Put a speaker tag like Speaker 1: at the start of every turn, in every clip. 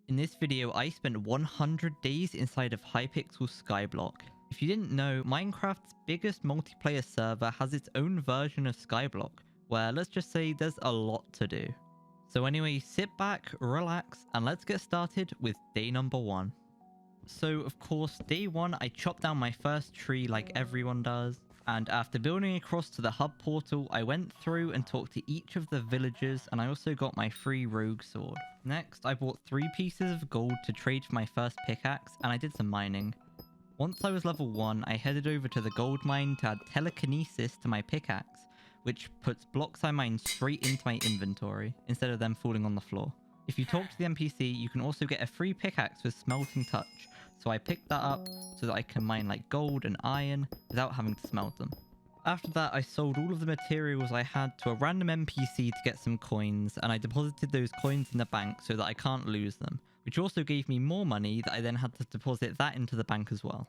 Speaker 1: In this video, I spent 100 days inside of Hypixel Skyblock. If you didn't know, Minecraft's biggest multiplayer server has its own version of Skyblock, where let's just say there's a lot to do. So anyway, sit back, relax, and let's get started with day number 1. So of course, day 1 I chopped down my first tree like everyone does. And after building across to the hub portal, I went through and talked to each of the villagers, and I also got my free rogue sword. Next, I bought 3 pieces of gold to trade for my first pickaxe, and I did some mining. Once I was level 1, I headed over to the gold mine to add telekinesis to my pickaxe, which puts blocks I mine straight into my inventory, instead of them falling on the floor. If you talk to the NPC, you can also get a free pickaxe with smelting touch. So I picked that up so that I can mine like gold and iron without having to smelt them. After that, I sold all of the materials I had to a random NPC to get some coins, and I deposited those coins in the bank so that I can't lose them, which also gave me more money that I then had to deposit that into the bank as well.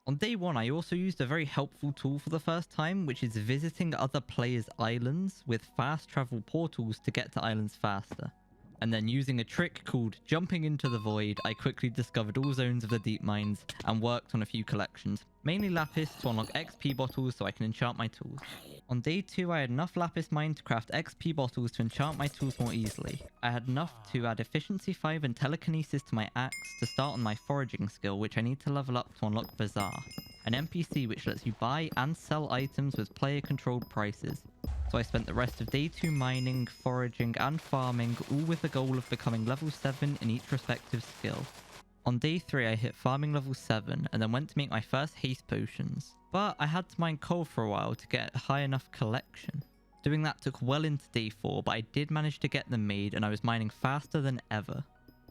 Speaker 1: On day 1, I also used a very helpful tool for the first time, which is visiting other players' islands with fast travel portals to get to islands faster. And then using a trick called jumping into the void, I quickly discovered all zones of the deep mines and worked on a few collections. Mainly lapis to unlock XP bottles so I can enchant my tools. On day 2, I had enough lapis mine to craft XP bottles to enchant my tools more easily. I had enough to add efficiency 5 and telekinesis to my axe to start on my foraging skill, which I need to level up to unlock Bazaar, an NPC which lets you buy and sell items with player controlled prices. So I spent the rest of day 2 mining, foraging and farming, all with the goal of becoming level 7 in each respective skill. On day 3 I hit farming level 7 and then went to make my first haste potions. But I had to mine coal for a while to get a high enough collection. Doing that took well into day 4, but I did manage to get them made and I was mining faster than ever.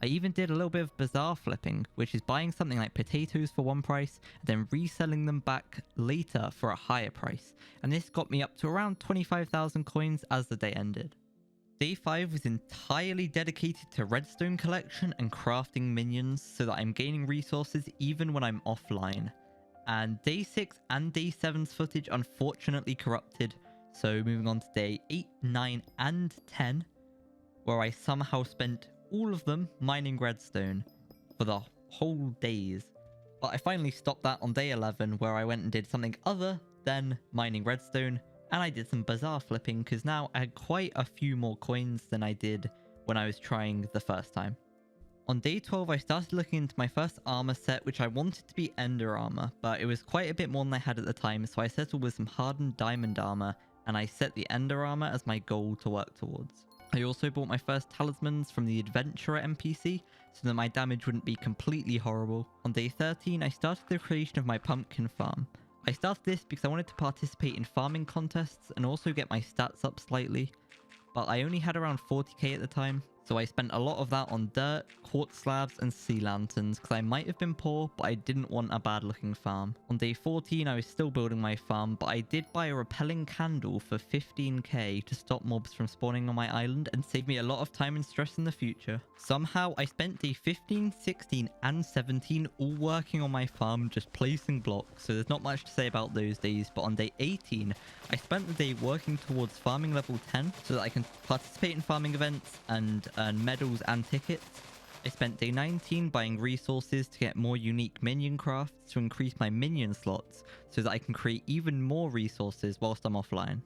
Speaker 1: I even did a little bit of bazaar flipping, which is buying something like potatoes for one price, and then reselling them back later for a higher price. And this got me up to around 25,000 coins as the day ended. Day 5 was entirely dedicated to redstone collection and crafting minions so that I'm gaining resources even when I'm offline. And day 6 and day 7's footage unfortunately corrupted, so moving on to day 8, 9 and 10, where I somehow spent all of them mining redstone for the whole days. But I finally stopped that on day 11, where I went and did something other than mining redstone, and I did some bazaar flipping because now I had quite a few more coins than I did when I was trying the first time. On day 12, I started looking into my first armor set, which I wanted to be ender armor, but it was quite a bit more than I had at the time, so I settled with some hardened diamond armor, and I set the ender armor as my goal to work towards. I also bought my first talismans from the adventurer NPC so that my damage wouldn't be completely horrible. On day 13, I started the creation of my pumpkin farm. I started this because I wanted to participate in farming contests and also get my stats up slightly, but I only had around 40k at the time, so I spent a lot of that on dirt, quartz slabs and sea lanterns because I might have been poor, but I didn't want a bad looking farm. On day 14, I was still building my farm, but I did buy a repelling candle for 15k to stop mobs from spawning on my island and save me a lot of time and stress in the future. Somehow, I spent day 15, 16 and 17 all working on my farm, just placing blocks, so there's not much to say about those days, but on day 18, I spent the day working towards farming level 10 so that I can participate in farming events and earn medals and tickets. I spent day 19 buying resources to get more unique minion crafts to increase my minion slots so that I can create even more resources whilst I'm offline.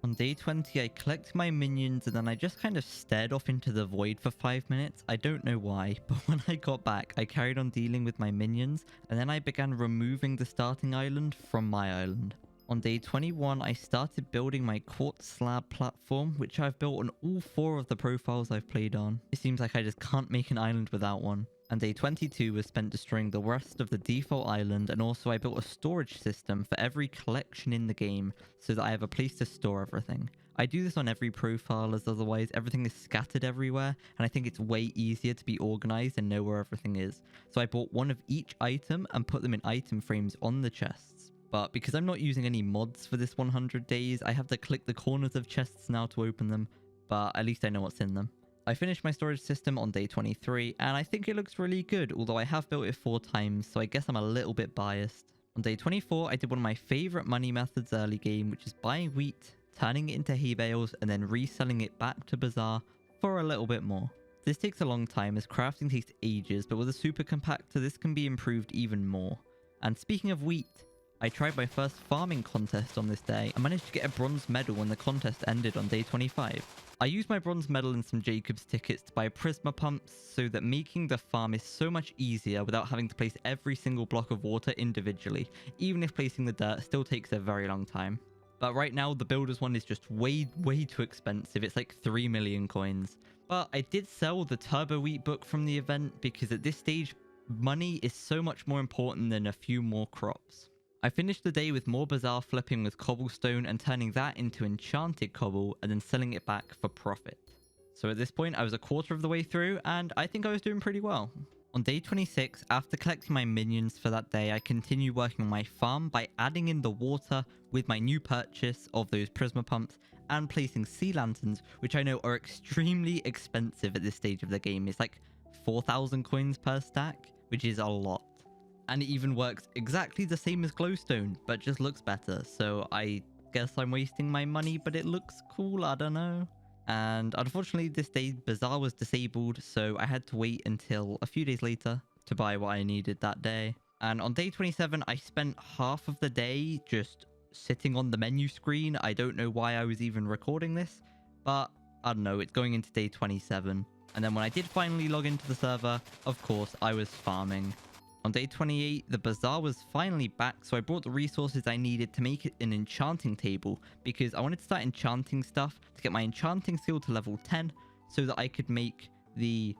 Speaker 1: On day 20 I collected my minions and then I just kind of stared off into the void for 5 minutes. I don't know why, but when I got back I carried on dealing with my minions and then I began removing the starting island from my island. On day 21, I started building my quartz slab platform, which I've built on all 4 of the profiles I've played on. It seems like I just can't make an island without one. And day 22 was spent destroying the rest of the default island, and also I built a storage system for every collection in the game so that I have a place to store everything. I do this on every profile as otherwise everything is scattered everywhere, and I think it's way easier to be organized and know where everything is. So I bought one of each item and put them in item frames on the chests. But because I'm not using any mods for this 100 days, I have to click the corners of chests now to open them, but at least I know what's in them. I finished my storage system on day 23, and I think it looks really good, although I have built it 4 times, so I guess I'm a little bit biased. On day 24, I did one of my favorite money methods early game, which is buying wheat, turning it into hay bales, and then reselling it back to Bazaar for a little bit more. This takes a long time as crafting takes ages, but with a super compactor this can be improved even more. And speaking of wheat, I tried my first farming contest on this day and managed to get a bronze medal when the contest ended on day 25. I used my bronze medal and some Jacob's tickets to buy Prisma pumps so that making the farm is so much easier without having to place every single block of water individually, even if placing the dirt still takes a very long time. But right now the builder's one is just way too expensive. It's like 3 million coins. But I did sell the turbo wheat book from the event because at this stage money is so much more important than a few more crops. I finished the day with more bazaar flipping with cobblestone and turning that into enchanted cobble and then selling it back for profit. So at this point I was a quarter of the way through and I think I was doing pretty well. On day 26, after collecting my minions for that day, I continued working on my farm by adding in the water with my new purchase of those Prisma pumps and placing sea lanterns, which I know are extremely expensive at this stage of the game. It's like 4,000 coins per stack, which is a lot. And it even works exactly the same as glowstone, but just looks better. So I guess I'm wasting my money, but it looks cool, I don't know. And unfortunately this day bazaar was disabled, so I had to wait until a few days later to buy what I needed that day. And on day 27 I spent half of the day just sitting on the menu screen. I don't know why I was even recording this, but I don't know, it's going into day 27. And then when I did finally log into the server, of course I was farming. On day 28, the bazaar was finally back, so I brought the resources I needed to make it an enchanting table because I wanted to start enchanting stuff to get my enchanting skill to level 10 so that I could make the...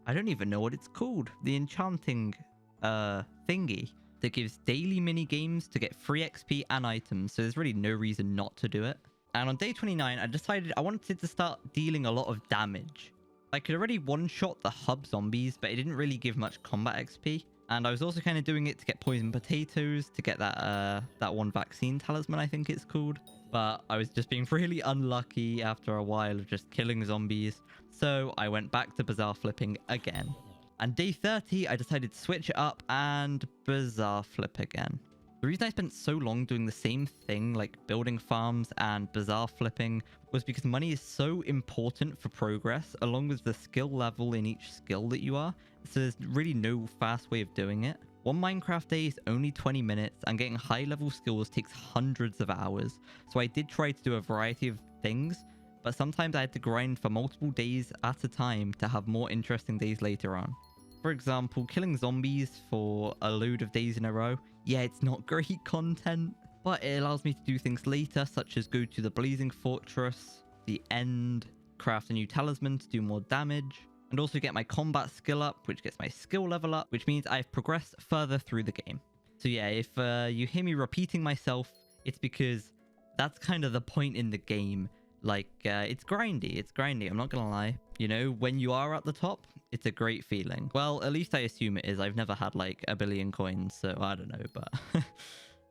Speaker 1: I don't even know what it's called. The enchanting thingy that gives daily mini games to get free XP and items, so there's really no reason not to do it. And on day 29, I decided I wanted to start dealing a lot of damage. I could already one-shot the hub zombies, but it didn't really give much combat XP. And I was also kind of doing it to get poison potatoes, to get that one vaccine talisman, I think it's called. But I was just being really unlucky after a while of just killing zombies. So I went back to bazaar flipping again. And day 30, I decided to switch it up and bazaar flip again. The reason I spent so long doing the same thing, like building farms and bazaar flipping, was because money is so important for progress, along with the skill level in each skill that you are. So there's really no fast way of doing it. One Minecraft day is only 20 minutes, and getting high level skills takes hundreds of hours. So I did try to do a variety of things, but sometimes I had to grind for multiple days at a time to have more interesting days later on. For example, killing zombies for a load of days in a row. Yeah, it's not great content, but it allows me to do things later, such as go to the Blazing Fortress, the End, craft a new talisman to do more damage, and also get my combat skill up, which gets my skill level up, which means I've progressed further through the game. So yeah, if you hear me repeating myself, it's because that's kind of the point in the game. Like, it's grindy, I'm not gonna lie. You know, when you are at the top, it's a great feeling. Well, at least I assume it is. I've never had like a billion coins, so I don't know, but...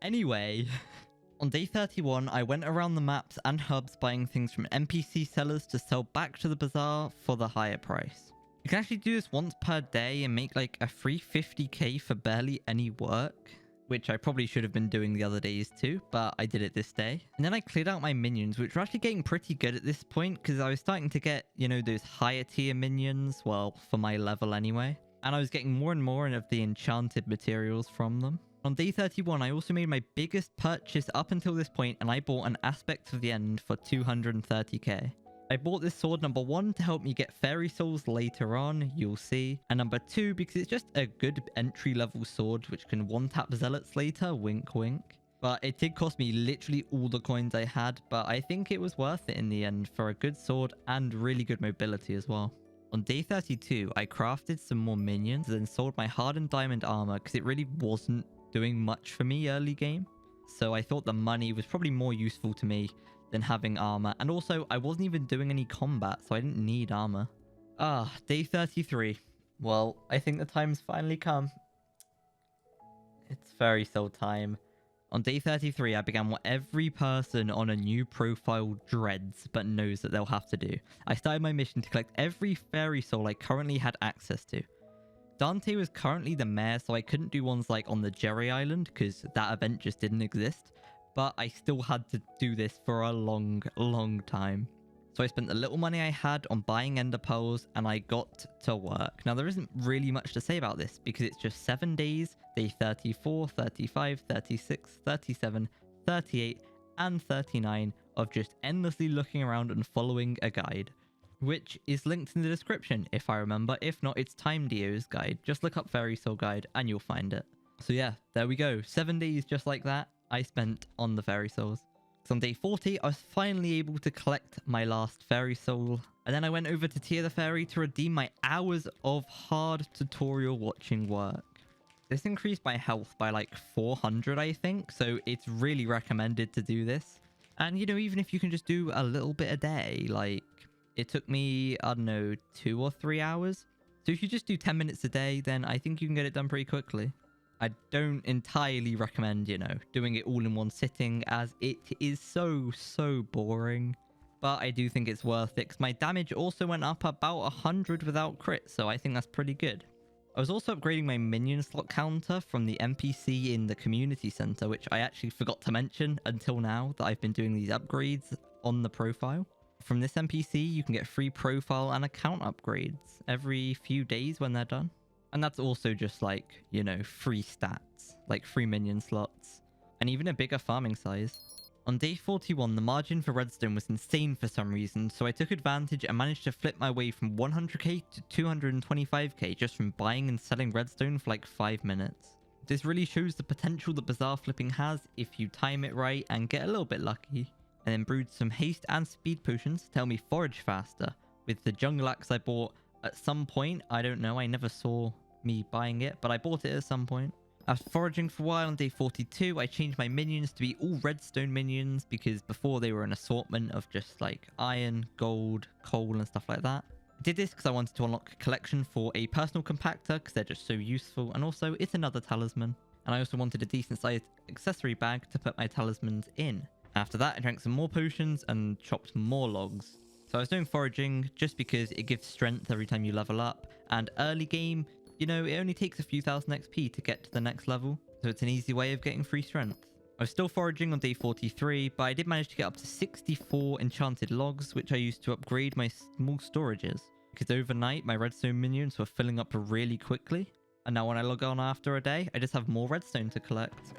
Speaker 1: Anyway, on day 31, I went around the maps and hubs buying things from NPC sellers to sell back to the bazaar for the higher price. You can actually do this once per day and make like a free 50k for barely any work, which I probably should have been doing the other days too, but I did it this day. And then I cleared out my minions, which were actually getting pretty good at this point because I was starting to get, you know, those higher tier minions, well, for my level anyway. And I was getting more and more of the enchanted materials from them. On day 31, I also made my biggest purchase up until this point, and I bought an Aspect of the End for 230k. I bought this sword, number 1, to help me get fairy souls later on, you'll see. And number 2, because it's just a good entry-level sword, which can one-tap zealots later, wink wink. But it did cost me literally all the coins I had, but I think it was worth it in the end for a good sword and really good mobility as well. On day 32, I crafted some more minions, and then sold my hardened diamond armor because it really wasn't doing much for me early game. So I thought the money was probably more useful to me than having armor. And also, I wasn't even doing any combat, so I didn't need armor. Day 33. Well, I think the time's finally come. It's fairy soul time. On day 33, I began what every person on a new profile dreads, but knows that they'll have to do. I started my mission to collect every fairy soul I currently had access to. Dante was currently the mayor, so I couldn't do ones like on the Jerry Island, because that event just didn't exist. But I still had to do this for a long time. So I spent the little money I had on buying ender pearls and I got to work. Now there isn't really much to say about this because it's just 7 days, day 34, 35, 36, 37, 38 and 39 of just endlessly looking around and following a guide, which is linked in the description if I remember. If not, it's Time Dio's guide. Just look up Fairy Soul guide and you'll find it. So yeah, there we go. 7 days just like that I spent on the Fairy Souls. So on day 40, I was finally able to collect my last Fairy Soul. And then I went over to Tear the Fairy to redeem my hours of hard tutorial watching work. This increased my health by like 400, I think. So it's really recommended to do this. And you know, even if you can just do a little bit a day, like it took me, I don't know, 2 or 3 hours. So if you just do 10 minutes a day, then I think you can get it done pretty quickly. I don't entirely recommend, you know, doing it all in one sitting as it is so boring. But I do think it's worth it because my damage also went up about 100 without crit, so I think that's pretty good. I was also upgrading my minion slot counter from the NPC in the community center, which I actually forgot to mention until now that I've been doing these upgrades on the profile. From this NPC, you can get free profile and account upgrades every few days when they're done. And that's also just like, you know, free stats, like free minion slots, and even a bigger farming size. On day 41, the margin for redstone was insane for some reason, so I took advantage and managed to flip my way from 100k to 225k just from buying and selling redstone for like 5 minutes. This really shows the potential that bazaar flipping has if you time it right and get a little bit lucky. And then brewed some haste and speed potions to help me forage faster with the jungle axe I bought at some point. I don't know, I never saw me buying it, but I bought it at some point. After foraging for a while on day 42, I changed my minions to be all redstone minions because before they were an assortment of just like iron, gold, coal and stuff like that. I did this because I wanted to unlock a collection for a personal compactor because they're just so useful, and also it's another talisman. And I also wanted a decent sized accessory bag to put my talismans in. After that, I drank some more potions and chopped more logs. So I was doing foraging just because it gives strength every time you level up, and early game, you know, it only takes a few thousand XP to get to the next level, so it's an easy way of getting free strength. I was still foraging on day 43, but I did manage to get up to 64 enchanted logs, which I used to upgrade my small storages, because overnight my redstone minions were filling up really quickly, and now when I log on after a day, I just have more redstone to collect.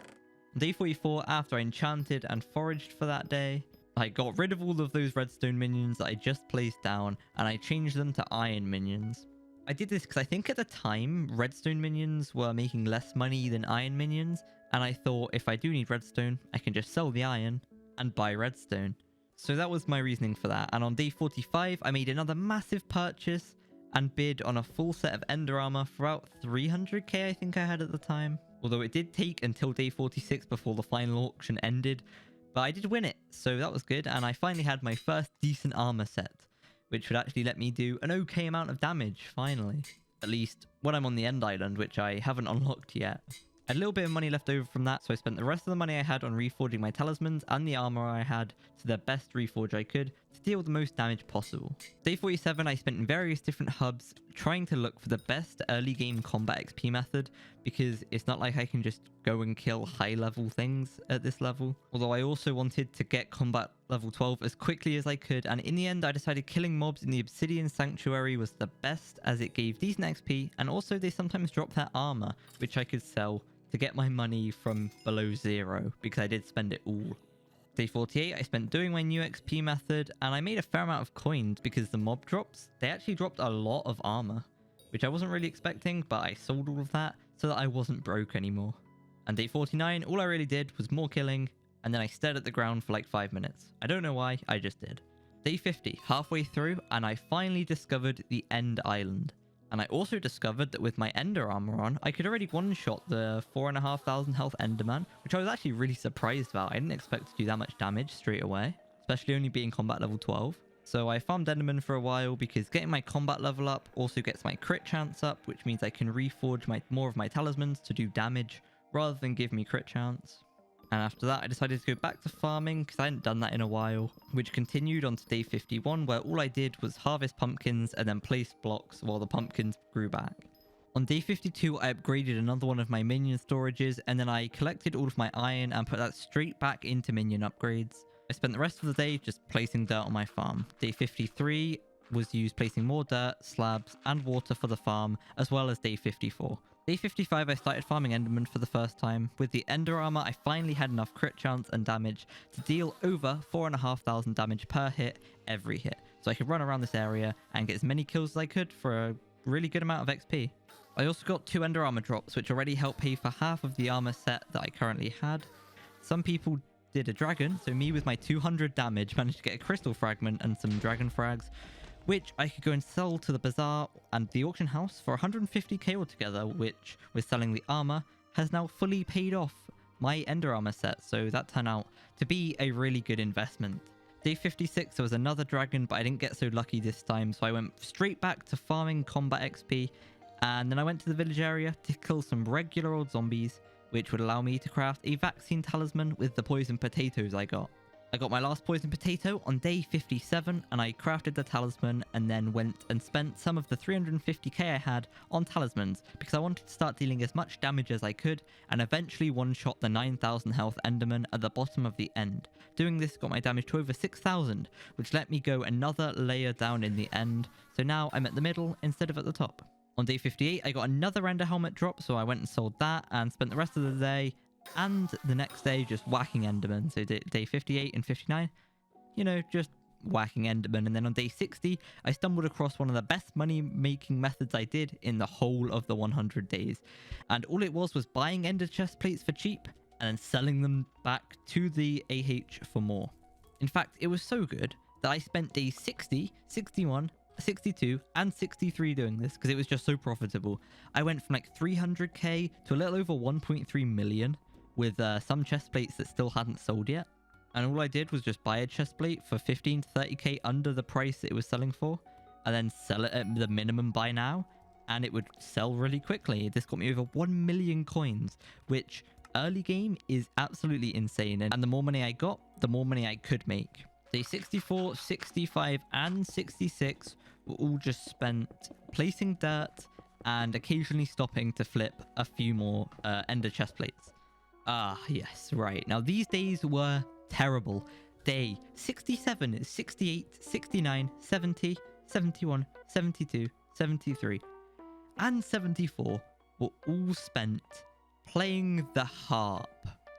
Speaker 1: On day 44, after I enchanted and foraged for that day, I got rid of all of those redstone minions that I just placed down, and I changed them to iron minions. I did this because I think at the time, redstone minions were making less money than iron minions, and I thought if I do need redstone, I can just sell the iron and buy redstone. So that was my reasoning for that, and on day 45, I made another massive purchase and bid on a full set of ender armor for about 300k I think I had at the time. Although it did take until day 46 before the final auction ended, but I did win it, so that was good, and I finally had my first decent armor set, which would actually let me do an okay amount of damage, finally. At least when I'm on the end island, which I haven't unlocked yet. I had a little bit of money left over from that, so I spent the rest of the money I had on reforging my talismans and the armor I had to the best reforge I could to deal the most damage possible. Day 47, I spent in various different hubs trying to look for the best early game combat XP method, because it's not like I can just go and kill high level things at this level. Although I also wanted to get combat level 12 as quickly as I could, and in the end I decided killing mobs in the Obsidian Sanctuary was the best as it gave decent XP, and also they sometimes drop their armor, which I could sell to get my money from below 0 because I did spend it all. Day 48, I spent doing my new XP method, and I made a fair amount of coins because the mob drops, they actually dropped a lot of armor, which I wasn't really expecting, but I sold all of that so that I wasn't broke anymore. And day 49, all I really did was more killing, and then I stared at the ground for like 5 minutes. I don't know why, I just did. Day 50, halfway through, and I finally discovered the End Island. And I also discovered that with my Ender armor on, I could already one-shot the 4,500 health Enderman, which I was actually really surprised about. I didn't expect to do that much damage straight away, especially only being combat level 12. So I farmed Enderman for a while because getting my combat level up also gets my crit chance up, which means I can reforge more of my talismans to do damage rather than give me crit chance. And after that, I decided to go back to farming because I hadn't done that in a while, which continued on to day 51, where all I did was harvest pumpkins and then place blocks while the pumpkins grew back. On day 52, I upgraded another one of my minion storages, and then I collected all of my iron and put that straight back into minion upgrades. I spent the rest of the day just placing dirt on my farm. Day 53 was used placing more dirt, slabs, and water for the farm, as well as day 54. Day 55, I started farming Enderman for the first time. With the Ender Armor, I finally had enough crit chance and damage to deal over 4,500 damage per hit every hit. So I could run around this area and get as many kills as I could for a really good amount of XP. I also got 2 Ender Armor drops, which already helped pay for half of the armor set that I currently had. Some people did a dragon, so me with my 200 damage managed to get a crystal fragment and some dragon frags, which I could go and sell to the bazaar and the auction house for 150k altogether, which, with selling the armor, has now fully paid off my Ender Armor set, so that turned out to be a really good investment. Day 56, there was another dragon, but I didn't get so lucky this time, so I went straight back to farming combat XP, and then I went to the village area to kill some regular old zombies, which would allow me to craft a vaccine talisman with the poison potatoes I got. I got my last poison potato on day 57 and I crafted the talisman and then went and spent some of the 350k I had on talismans because I wanted to start dealing as much damage as I could and eventually one-shot the 9,000 health Enderman at the bottom of the end. Doing this got my damage to over 6,000, which let me go another layer down in the end, so now I'm at the middle instead of at the top. On day 58 I got another Ender Helmet drop, so I went and sold that and spent the rest of the day and the next day just whacking Enderman. So day 58 and 59, you know, just whacking Enderman. And then on day 60, I stumbled across one of the best money making methods I did in the whole of the 100 days. And all it was buying Ender chest plates for cheap and then selling them back to the AH for more. In fact, it was so good that I spent days 60, 61, 62 and 63 doing this because it was just so profitable. I went from like 300k to a little over 1.3 million with some chest plates that still hadn't sold yet. And all I did was just buy a chest plate for 15 to 30k under the price it was selling for and then sell it at the minimum buy now, and it would sell really quickly. This got me over 1 million coins, which early game is absolutely insane. And the more money I got, the more money I could make. Day 64, 65 and 66 were all just spent placing dirt and occasionally stopping to flip a few more ender chest plates. Ah, yes, right. Now, these days were terrible. Day 67, 68, 69, 70, 71, 72, 73, and 74 were all spent playing the harp.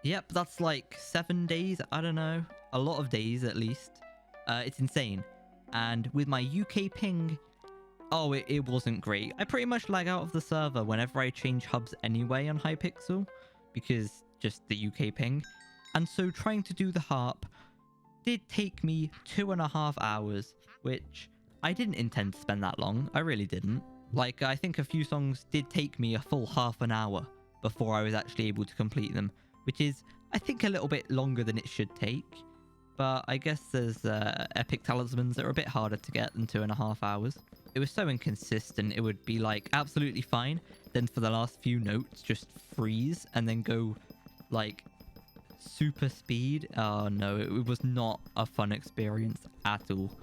Speaker 1: Yep, that's like 7 days, I don't know. A lot of days, at least. It's insane. And with my UK ping, oh, it wasn't great. I pretty much lag out of the server whenever I change hubs anyway on Hypixel, because just the UK ping. And so trying to do the harp did take me 2.5 hours, which I didn't intend to spend that long. I really didn't. Like, I think a few songs did take me a full half an hour before I was actually able to complete them, which is, I think, a little bit longer than it should take. But I guess there's epic talismans that are a bit harder to get than 2.5 hours. It was so inconsistent. It would be like absolutely fine, then for the last few notes just freeze and then go like super speed. Oh no, it was not a fun experience at all.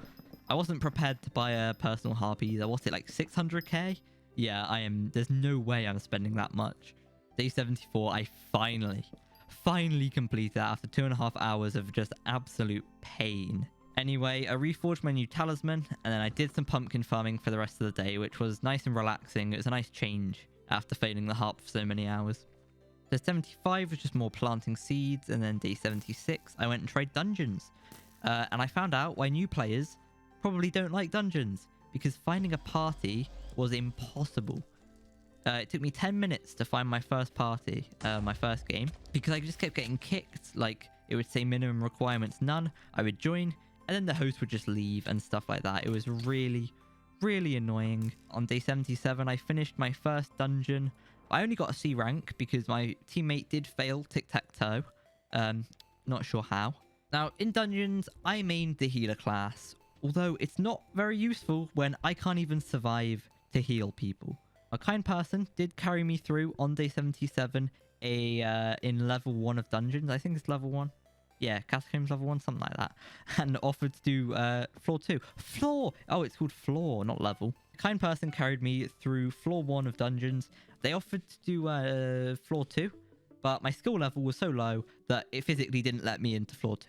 Speaker 1: I wasn't prepared to buy a personal harp either. What's it, like 600k? Yeah, I am. There's no way I'm spending that much. Day 74, I finally completed that after 2.5 hours of just absolute pain. Anyway, I reforged my new talisman, and then I did some pumpkin farming for the rest of the day, which was nice and relaxing. It was a nice change after failing the harp for so many hours. Day 75 was just more planting seeds, and then day 76, I went and tried dungeons. And I found out why new players probably don't like dungeons, because finding a party was impossible. It took me 10 minutes to find my first party, my first game, because I just kept getting kicked. Like, it would say minimum requirements none, I would join, and then the host would just leave and stuff like that. It was really, really annoying. On day 77, I finished my first dungeon. I only got a C rank because my teammate did fail tic-tac-toe. Not sure how. Now, in dungeons, I mained the healer class, although it's not very useful when I can't even survive to heal people. A kind person did carry me through on day 77 in level 1 of dungeons. I think it's level 1. Yeah, Catacombs level 1, something like that. And offered to do floor 2. Floor! Oh, it's called floor, not level. A kind person carried me through floor 1 of dungeons. They offered to do floor 2, but my skill level was so low that it physically didn't let me into floor 2.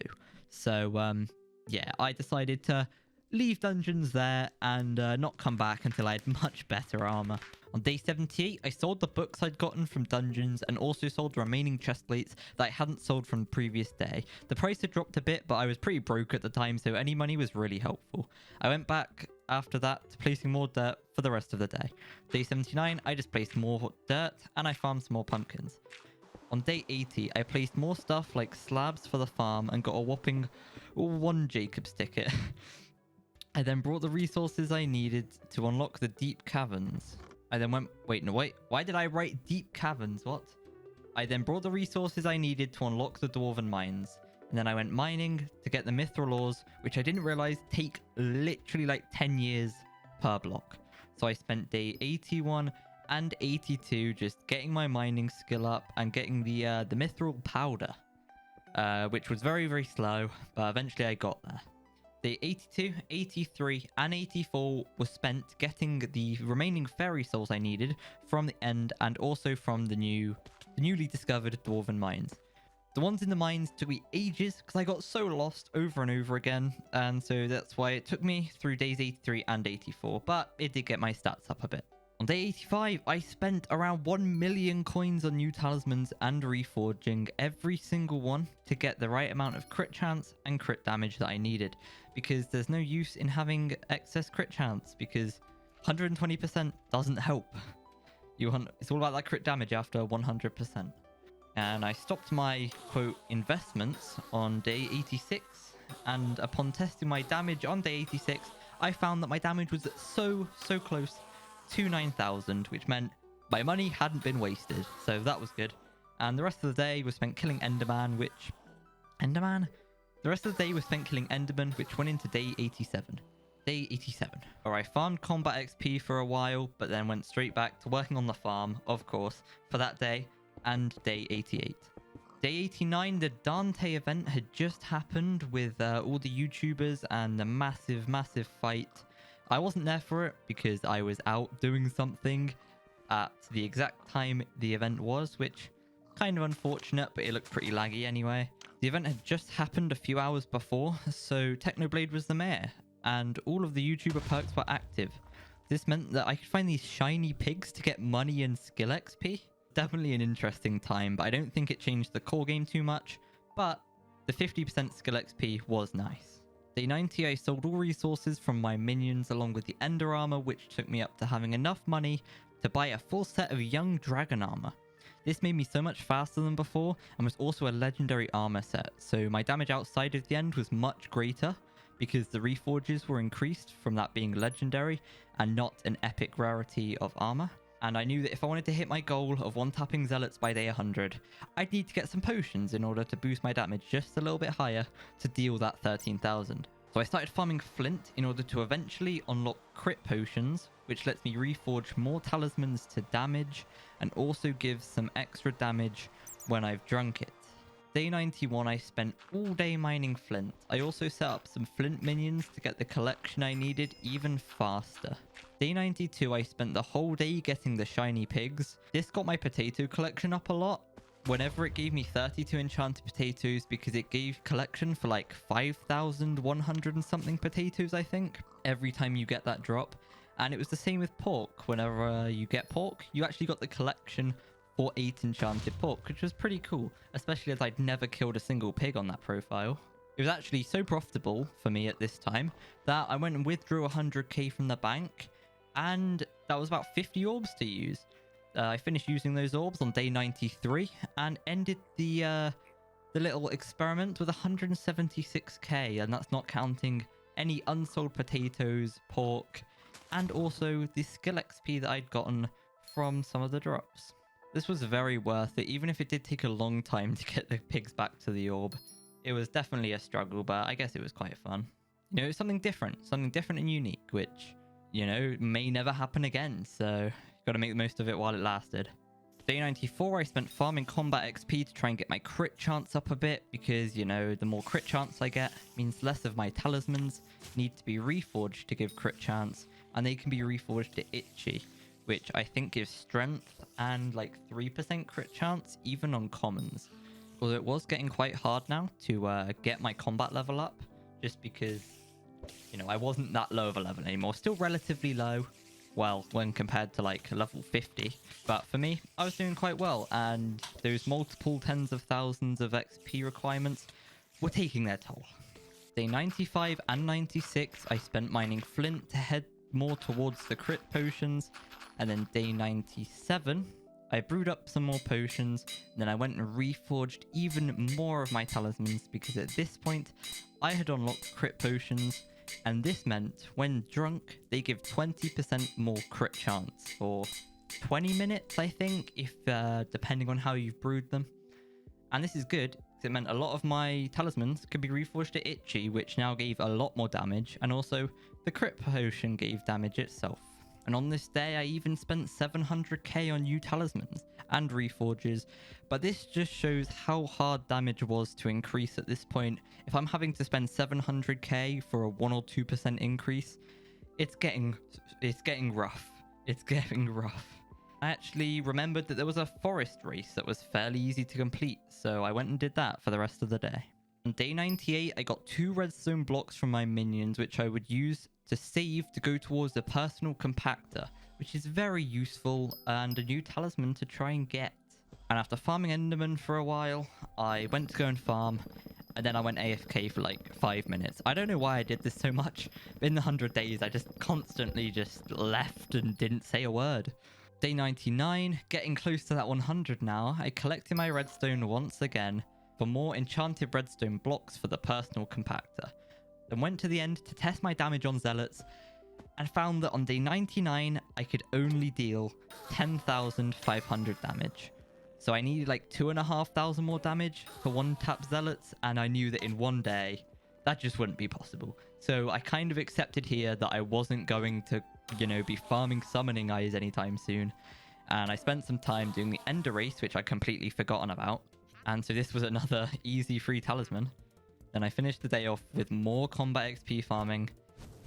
Speaker 1: So, yeah, I decided to leave dungeons there and not come back until I had much better armor. On day 78, I sold the books I'd gotten from dungeons and also sold the remaining chest plates that I hadn't sold from the previous day. The price had dropped a bit, but I was pretty broke at the time, so any money was really helpful. I went back after that to placing more dirt for the rest of the day. Day 79, I just placed more dirt and I farmed some more pumpkins. On day 80, I placed more stuff like slabs for the farm and got a whopping 1 Jacob's ticket. I then brought the resources I needed to unlock the deep caverns. I then went... Wait. Why did I write deep caverns? What? I then brought the resources I needed to unlock the dwarven mines. And then I went mining to get the mithril ores, which I didn't realize take literally like 10 years per block. So I spent day 81 and 82 just getting my mining skill up and getting the mithril powder, which was very, very slow, but eventually I got there. Day 82, 83, and 84 was spent getting the remaining fairy souls I needed from the end and also from the newly discovered dwarven mines. The ones in the mines took me ages because I got so lost over and over again, and so that's why it took me through days 83 and 84, but it did get my stats up a bit. On day 85, I spent around 1 million coins on new talismans and reforging every single one to get the right amount of crit chance and crit damage that I needed, because there's no use in having excess crit chance because 120% doesn't help. It's all about that crit damage after 100%. And I stopped my, quote, investments on day 86, and upon testing my damage on day 86, I found that my damage was so close to 9,000, which meant my money hadn't been wasted, so that was good. And the rest of the day was spent killing Enderman, The rest of the day was spent killing Enderman, which went into day 87. Day 87, where I farmed combat XP for a while, but then went straight back to working on the farm, of course, for that day, and day 88. Day 89, the Dante event had just happened with all the YouTubers and the massive fight. I wasn't there for it because I was out doing something at the exact time the event was, which kind of unfortunate, but it looked pretty laggy anyway. The event had just happened a few hours before, so Technoblade was the mayor, and all of the YouTuber perks were active. This meant that I could find these shiny pigs to get money and skill XP. Definitely an interesting time, but I don't think it changed the core game too much, but the 50% skill XP was nice. Day 90, I sold all resources from my minions along with the ender armor, which took me up to having enough money to buy a full set of young dragon armor. This made me so much faster than before and was also a legendary armor set, so my damage outside of the end was much greater because the reforges were increased from that being legendary and not an epic rarity of armor. And I knew that if I wanted to hit my goal of one-tapping zealots by day 100, I'd need to get some potions in order to boost my damage just a little bit higher to deal that 13,000. So I started farming flint in order to eventually unlock crit potions, which lets me reforge more talismans to damage and also gives some extra damage when I've drunk it. Day 91, I spent all day mining flint. I also set up some flint minions to get the collection I needed even faster. Day 92, I spent the whole day getting the shiny pigs. This got my potato collection up a lot. Whenever it gave me 32 enchanted potatoes, because it gave collection for like 5,100 and something potatoes, I think, every time you get that drop. And it was the same with pork. Whenever you get pork, you actually got the collection for 8 enchanted pork, which was pretty cool, especially as I'd never killed a single pig on that profile. It was actually so profitable for me at this time that I went and withdrew 100k from the bank, and that was about 50 orbs to use. I finished using those orbs on day 93 and ended the little experiment with 176k, and that's not counting any unsold potatoes, pork, and also the skill XP that I'd gotten from some of the drops. This was very worth it, even if it did take a long time to get the pigs back to the orb. It was definitely a struggle, but I guess it was quite fun. You know, something different and unique, which, you know, may never happen again, so got to make the most of it while it lasted. Day 94, I spent farming combat XP to try and get my crit chance up a bit, because, you know, the more crit chance I get means less of my talismans need to be reforged to give crit chance, and they can be reforged to itchy, which I think gives strength and like 3% crit chance even on commons. Although it was getting quite hard now to get my combat level up, just because, you know, I wasn't that low of a level anymore. Still relatively low, well, when compared to like level 50. But for me, I was doing quite well, and those multiple tens of thousands of XP requirements were taking their toll. Day 95 and 96, I spent mining flint to head more towards the crit potions. And then day 97, I brewed up some more potions. And then I went and reforged even more of my talismans, because at this point, I had unlocked crit potions. And this meant, when drunk, they give 20% more crit chance for 20 minutes, I think, if depending on how you've brewed them. And this is good, because it meant a lot of my talismans could be reforged at Itchy, which now gave a lot more damage, and also the crit potion gave damage itself. And on this day, I even spent 700k on new talismans and reforges, but this just shows how hard damage was to increase at this point. If I'm having to spend 700k for a 1 or 2% increase, it's getting rough. It's getting rough. I actually remembered that there was a forest race that was fairly easy to complete, so I went and did that for the rest of the day. On day 98, I got 2 redstone blocks from my minions, which I would use to save to go towards the personal compactor, which is very useful, and a new talisman to try and get. And after farming Enderman for a while, I went to go and farm, and then I went AFK for like 5 minutes. I don't know why I did this so much. In the 100 days, I just constantly just left and didn't say a word. Day 99, getting close to that 100 now, I collected my redstone once again for more enchanted redstone blocks for the personal compactor. Then went to the end to test my damage on zealots, and found that on day 99, I could only deal 10,500 damage. So I needed like 2,500 more damage for one tap zealots, and I knew that in one day, that just wouldn't be possible. So I kind of accepted here that I wasn't going to, you know, be farming summoning eyes anytime soon. And I spent some time doing the ender race, which I completely forgotten about. And so this was another easy free talisman. Then I finished the day off with more combat XP farming.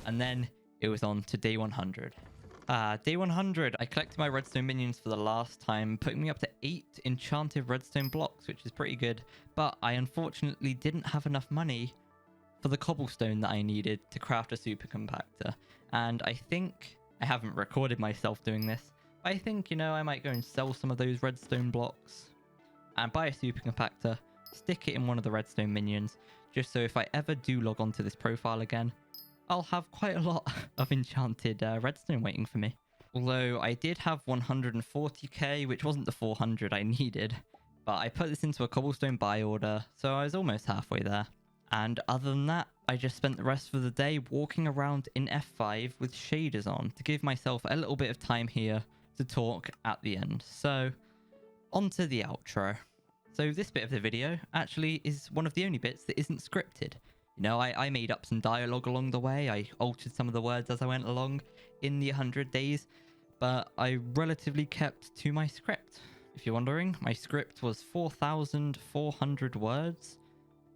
Speaker 1: And then it was on to day 100. Day 100, I collected my redstone minions for the last time, putting me up to 8 enchanted redstone blocks, which is pretty good. But I unfortunately didn't have enough money for the cobblestone that I needed to craft a super compactor. And I think, I haven't recorded myself doing this, but I think, you know, I might go and sell some of those redstone blocks and buy a super compactor, stick it in one of the redstone minions, just so if I ever do log onto this profile again, I'll have quite a lot of enchanted redstone waiting for me. Although I did have 140k, which wasn't the 400 I needed, but I put this into a cobblestone buy order, so I was almost halfway there. And other than that, I just spent the rest of the day walking around in F5 with shaders on to give myself a little bit of time here to talk at the end. So, on to the outro. So this bit of the video actually is one of the only bits that isn't scripted. You know, I made up some dialogue along the way. I altered some of the words as I went along in the 100 days, but I relatively kept to my script. If you're wondering, my script was 4,400 words,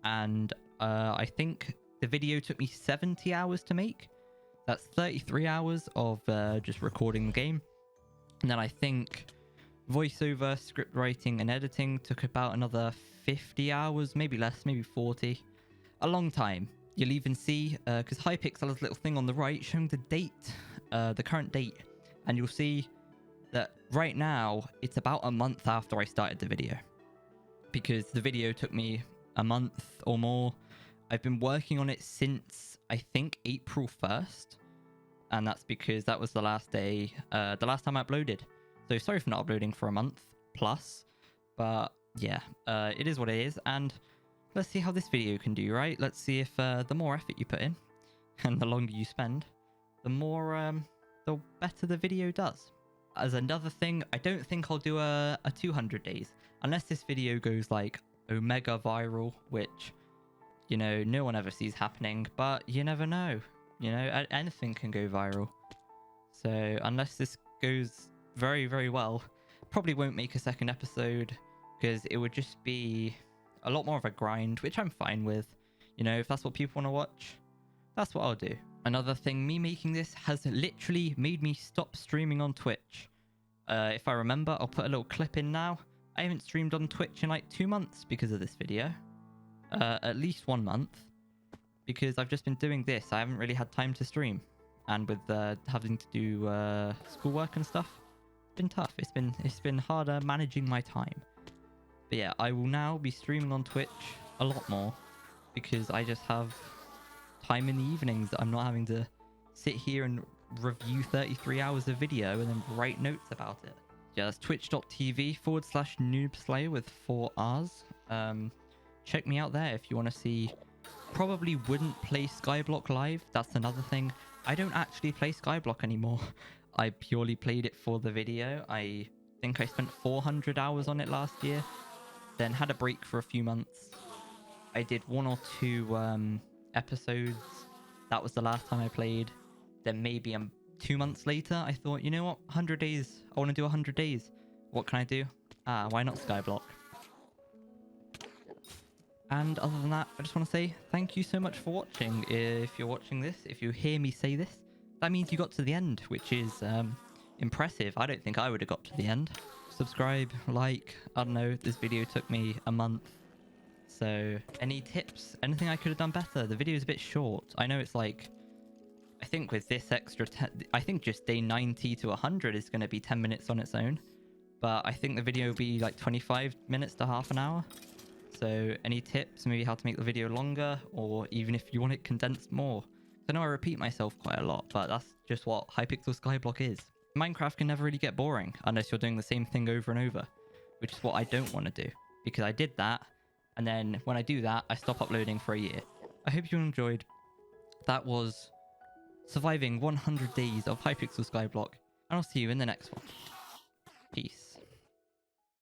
Speaker 1: and I think the video took me 70 hours to make. That's 33 hours of just recording the game. And then I think voiceover, script writing, and editing took about another 50 hours, maybe less, maybe 40. A long time. You'll even see, because Hypixel has a little thing on the right showing the date, the current date. And you'll see that right now, it's about a month after I started the video. Because the video took me a month or more. I've been working on it since, I think, April 1st. And that's because that was the last day, the last time I uploaded. So sorry for not uploading for a month plus. But yeah, it is what it is. And let's see how this video can do, right? Let's see if the more effort you put in and the longer you spend, the better the video does. As another thing, I don't think I'll do a 200 days. Unless this video goes like omega viral, which, you know, no one ever sees happening, but you never know. You know, anything can go viral. So unless this goes very, very well, probably won't make a second episode because it would just be a lot more of a grind, which I'm fine with. You know, if that's what people want to watch, that's what I'll do. Another thing, me making this has literally made me stop streaming on Twitch. If I remember, I'll put a little clip in now. I haven't streamed on Twitch in like 2 months because of this video. At least 1 month. Because I've just been doing this. I haven't really had time to stream. And with having to do schoolwork and stuff, it's been tough. It's been harder managing my time. But yeah, I will now be streaming on Twitch a lot more. Because I just have time in the evenings that I'm not having to sit here and review 33 hours of video and then write notes about it. Yeah, that's twitch.tv/Noobslayer with 4 R's. Check me out there if you want to see. Probably wouldn't play Skyblock live. That's another thing. I don't actually play Skyblock anymore. I purely played it for the video. I think I spent 400 hours on it last year. Then had a break for a few months. I did 1 or 2 episodes. That was the last time I played. Then maybe 2 months later, I thought, you know what? 100 days. I want to do 100 days. What can I do? Why not Skyblock? And other than that, I just want to say thank you so much for watching. If you're watching this, if you hear me say this, that means you got to the end, which is impressive. I don't think I would have got to the end. Subscribe, like, I don't know, this video took me a month. So any tips, anything I could have done better? The video is a bit short. I know it's like, I think with this extra, I think just day 90 to 100 is going to be 10 minutes on its own. But I think the video will be like 25 minutes to half an hour. So any tips, maybe how to make the video longer, or even if you want it condensed more. I know I repeat myself quite a lot, but that's just what Hypixel Skyblock is. Minecraft can never really get boring unless you're doing the same thing over and over, which is what I don't want to do, because I did that, and then when I do that, I stop uploading for a year. I hope you enjoyed. That was surviving 100 days of Hypixel Skyblock, and I'll see you in the next one. Peace.